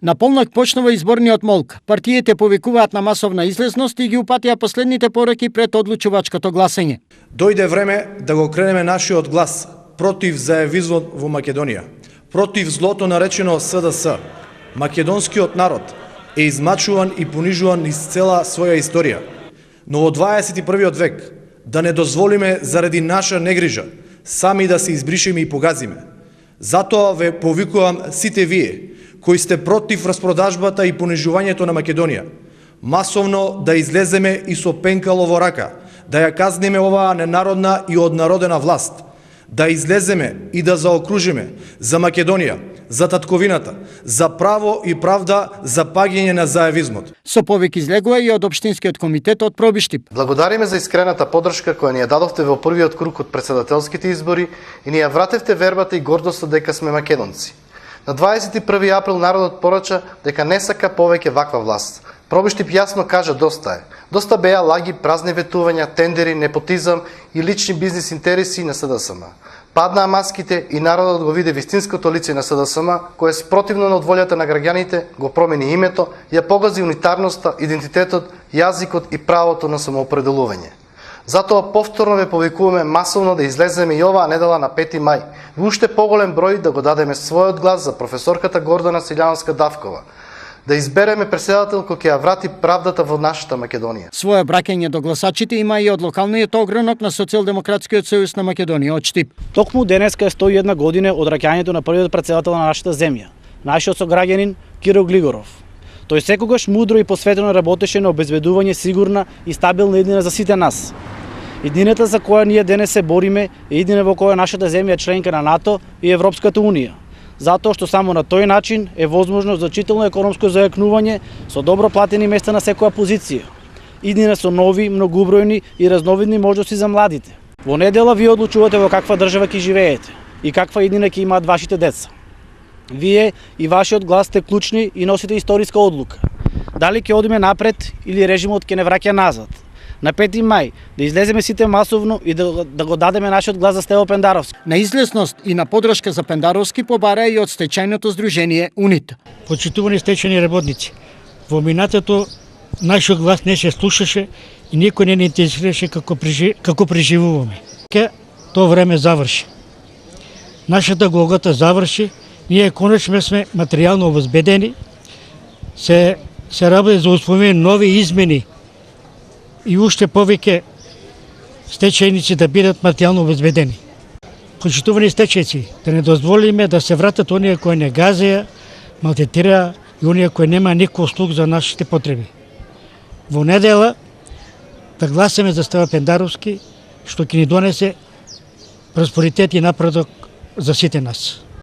На полнок почнува изборниот молк. Партиите повикуваат на масовна излезност и ги упатија последните пораки пред одлучувачкото гласење. Дојде време да го кренеме нашиот глас против заевизмот во Македонија, против злото наречено СДС. Македонскиот народ е измачуван и понижуван низ цела своја историја. Но во 21. век да не дозволиме заради наша негрижа сами да се избришеме и погазиме. Затоа ве повикувам сите вие кои сте против распродажбата и понижувањето на Македонија, масовно да излеземе и со пенкало во рака, да ја казниме оваа ненародна и однародена власт, да излеземе и да заокружиме за Македонија, за татковината, за право и правда, за паѓање на заевизмот. Со повик излегува и од Општинскиот комитет од Пробиштип. Благодариме за искрената поддршка која ни ја дадовте во првиот круг од претседателските избори и ни ја вратевте вербата и гордоста дека сме македонци. На 21 април народот порача дека не сака повеќе ваква власт. Пробиштип јасно кажа доста е. Доста беа лаги, празни ветувања, тендери, непотизам и лични бизнис интереси на СДСМ. Паднаа маските и народот го виде вистинското лице на СДСМ, кое спротивно на волјата на граѓаните го промени името, ја погази унитарноста, идентитетот, јазикот и правото на самоопределување. Затоа повторно ве повикуваме масовно да излеземе и оваа недела на 5 мај, во уште поголем број да го дадеме својот глас за професорката Гордана Силјанска-Давкова, да избереме председател кој ќе ја врати правдата во нашата Македонија. Своје браќање до гласачите има и од локалниот огранок на Социјалдемократскиот сојуз на Македонија од Штип. Токму денеска е 101 година од раѓањето на првиот председател на нашата земја, нашиот сограѓанин Киро Глигоров. Тој секогаш мудро и посветено работеше на обезбедување сигурна и стабилна иднина за сите нас. Иднината за која ние денес се бориме е иднина во која нашата земја е членка на НАТО и Европската унија. Затоа што само на тој начин е возможно значително економско зајакнување со добро платени места на секоја позиција. Иднина со нови, многубројни и разновидни можности за младите. Во недела вие одлучувате во каква држава ќе живеете и каква иднина ќе имаат вашите деца. Вие и вашиот глас сте клучни и носите историска одлука. Дали ќе одиме напред или режимот ќе не враќа назад. На 5 мај да излеземе сите масовно и да го дадеме нашиот глас за Стево Пендаровски. На излезност и на поддршка за Пендаровски побара и од стечајното здружение УНИТ. Почитувани стечајни работници, во минатото нашиот глас не се слушаше и никој не ни интересираше како преживуваме. Тоа време заврши. Нашата голгота заврши, ние конечно сме материјално обезбедени, се работи за успомени нови измени и уште повеќе стечајници да бидат материјално обезбедени. Почитувани стечајци, да не дозволиме да се вратат оние кои не газеа, малтретираа и оние кои нема никој слух за нашите потреби. Во недела да гласаме за Стево Пендаровски, што ќе ни донесе просперитет и напредок за сите нас.